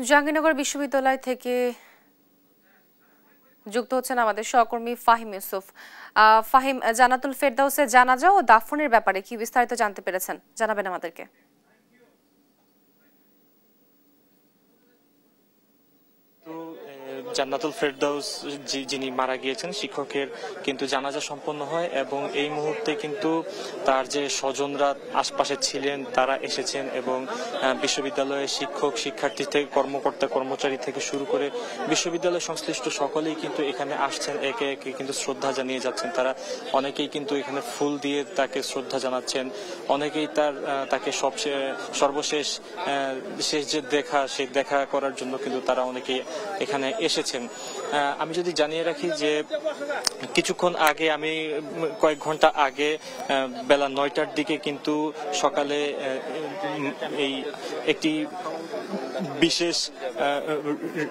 জাহাঙ্গীরনগর বিশ্ববিদ্যালয় থেকে যুক্ত হচ্ছেন আমাদের সহকর্মী ফাহিম ইউসুফ। ফাহিম, জান্নাতুল ফেরদাউসের জানাজা ও দাফনের ব্যাপারে কি বিস্তারিত জানতে পেরেছেন, জানাবেন আমাদেরকে। জান্নাতুল ফেরদাউস যিনি মারা গিয়েছেন শিক্ষকের কিন্তু জানাজা সম্পন্ন হয় এবং এই মুহূর্তে কিন্তু তার যে স্বজনরা আশপাশে ছিলেন তারা এসেছেন এবং বিশ্ববিদ্যালয়ের শিক্ষক শিক্ষার্থী থেকে কর্মকর্তা কর্মচারী থেকে শুরু করে বিশ্ববিদ্যালয় সংশ্লিষ্ট সকলেই কিন্তু এখানে আসছেন, একে একে কিন্তু শ্রদ্ধা জানিয়ে যাচ্ছেন। তারা অনেকেই কিন্তু এখানে ফুল দিয়ে তাকে শ্রদ্ধা জানাচ্ছেন, অনেকেই তাকে সর্বশেষ শেষ যে সেই দেখা করার জন্য কিন্তু তারা অনেকেই এখানে এসেছেন। আমি যদি জানিয়ে রাখি যে কিছুক্ষণ আগে আমি কয়েক ঘন্টা আগে বেলা 9টার দিকে কিন্তু সকালে এই একটি বিশেষ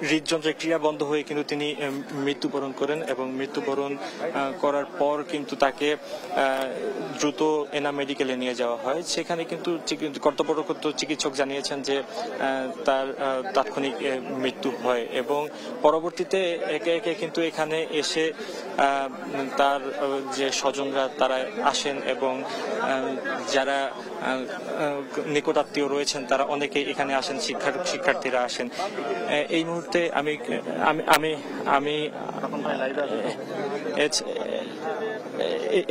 হৃদযন্ত্রের ক্রিয়া বন্ধ হয়ে কিন্তু তিনি মৃত্যুবরণ করেন এবং মৃত্যুবরণ করার পর কিন্তু তাকে দ্রুত এনাম মেডিকেলে নিয়ে যাওয়া হয়। সেখানে কিন্তু কর্তব্যরত চিকিৎসক জানিয়েছেন যে তার তাৎক্ষণিক মৃত্যু হয় এবং পরবর্তীতে একে একে কিন্তু এখানে এসে তার যে স্বজনরা তারা আসেন এবং যারা নিকটাত্মীয় রয়েছেন তারা অনেকেই এখানে আসেন, শিক্ষার্থীরা আসেন। এই মুহূর্তে আমি আমি আমি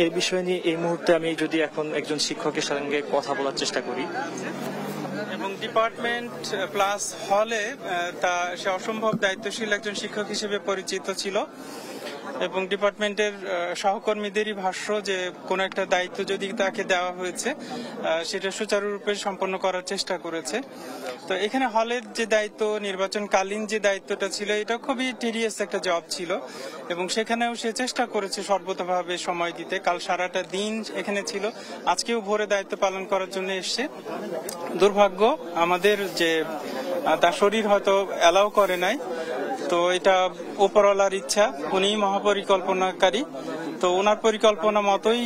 এই বিষয় নিয়ে এই মুহূর্তে আমি যদি এখন একজন শিক্ষকের সঙ্গে কথা বলার চেষ্টা করি এবং ডিপার্টমেন্ট প্লাস হলে সে অসম্ভব দায়িত্বশীল একজন শিক্ষক হিসেবে পরিচিত ছিল এবং ডিপার্টমেন্টের সহকর্মীদেরই ভাষ্য যে কোনো একটা দায়িত্ব যদি তাকে দেওয়া হয়েছে সেটা সুচারুরূপে সম্পন্ন করার চেষ্টা করেছে। তো এখানে হলের যে দায়িত্ব, নির্বাচনকালীন যে দায়িত্বটা ছিল, এটা খুবই টিডিএস একটা জব ছিল এবং সেখানেও সে চেষ্টা করেছে সর্বতভাবে সময় দিতে। কাল সারাটা দিন এখানে ছিল, আজকেও ভোরে দায়িত্ব পালন করার জন্য এসছে। দুর্ভাগ্য আমাদের যে তার শরীর হয়তো অ্যালাউ করে নাই, তো এটা উপরওয়ালার ইচ্ছা, উনি মহাপরিকল্পনাকারী, তো ওনার পরিকল্পনা মতোই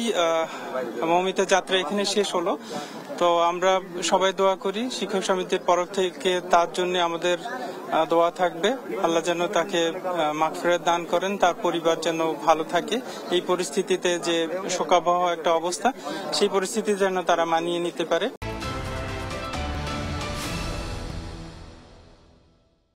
মৌমিতা যাত্রা এখানে শেষ হলো। তো আমরা সবাই দোয়া করি, শিক্ষক সমিতির তরফ থেকে তার জন্য আমাদের দোয়া থাকবে। আল্লাহ যেন তাকে মাগফিরাত দান করেন, তার পরিবার যেন ভালো থাকে। এই পরিস্থিতিতে যে শোকাবহ একটা অবস্থা, সেই পরিস্থিতি যেন তারা মানিয়ে নিতে পারে।